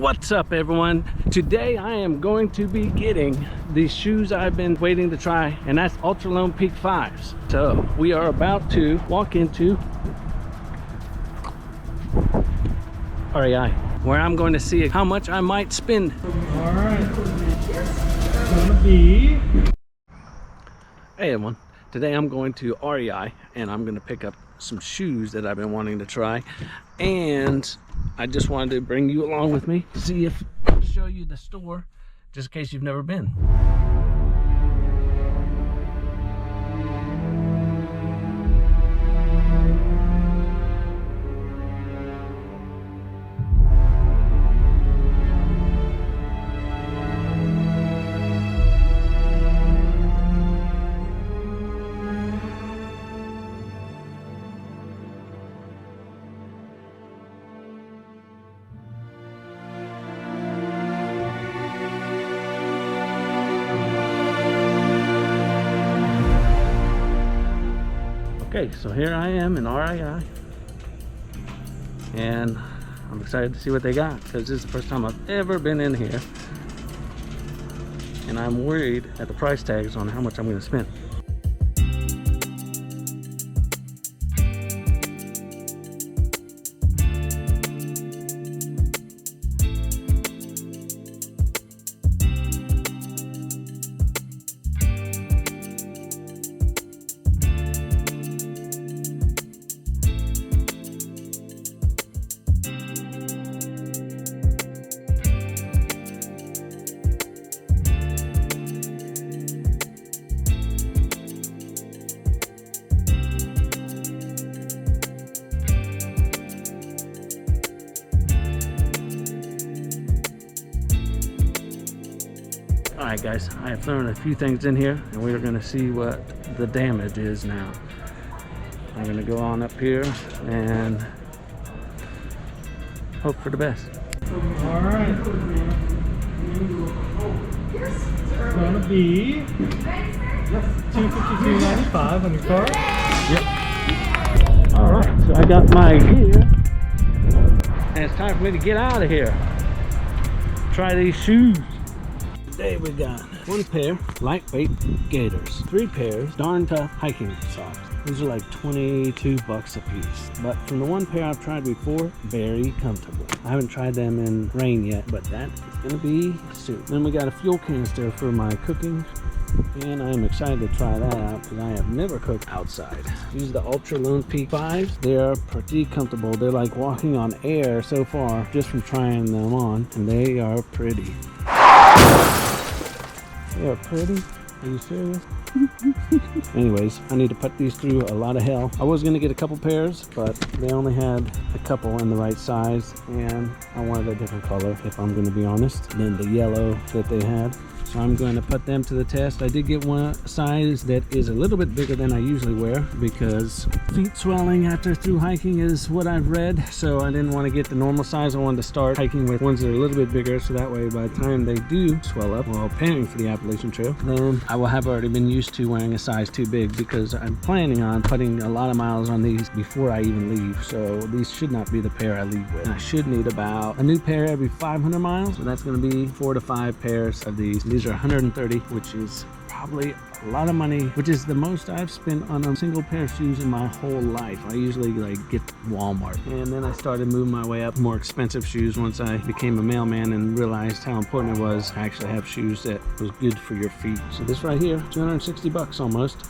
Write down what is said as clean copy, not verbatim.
What's up, everyone? Today I am going to be getting these shoes I've been waiting to try, and that's Ultra Lone Peak 5s. So we are about to walk into REI, where I'm going to see how much I might spend. All right, it's gonna be. Hey everyone, today I'm going to REI and I'm going to pick up some shoes that I've been wanting to try, and I just wanted to bring you along with me, show you the store, just in case you've never been. Okay, so here I am in REI, and I'm excited to see what they got, because this is the first time I've ever been in here, and I'm worried at the price tags on how much I'm going to spend. Alright guys, I have thrown a few things in here, and we're going to see what the damage is now. I'm going to go on up here and hope for the best. Alright, it's gonna be $252.95 on your card. Yep. Alright, so I got my gear, and it's time for me to get out of here. Try these shoes. Today we got 1 pair lightweight gaiters, 3 pairs darn tough hiking socks. These are like 22 bucks a piece, but from the 1 pair I've tried before, very comfortable. I haven't tried them in rain yet, but that is gonna be soon. Then we got a fuel canister for my cooking, and I'm excited to try that out because I have never cooked outside. These are the Ultra Lone Peak 5s. They are pretty comfortable. They're like walking on air so far just from trying them on, and they are pretty. They are pretty. Are you serious? Anyways, I need to put these through a lot of hell. I was going to get a couple pairs, but they only had a couple in the right size, and I wanted a different color, if I'm going to be honest, than the yellow that they had. So I'm going to put them to the test. I did get one size that is a little bit bigger than I usually wear, because feet swelling after through hiking is what I've read. So I didn't want to get the normal size. I wanted to start hiking with ones that are a little bit bigger, so that way by the time they do swell up while preparing for the Appalachian Trail, then I will have already been used to wearing a size too big, because I'm planning on putting a lot of miles on these before I even leave. So these should not be the pair I leave with. And I should need about a new pair every 500 miles. So that's going to be 4 to 5 pairs of these. These are 130, which is probably a lot of money, which is the most I've spent on a single pair of shoes in my whole life. I usually get Walmart, and then I started moving my way up more expensive shoes once I became a mailman and realized how important it was to actually have shoes that was good for your feet. So this right here, 260 bucks almost.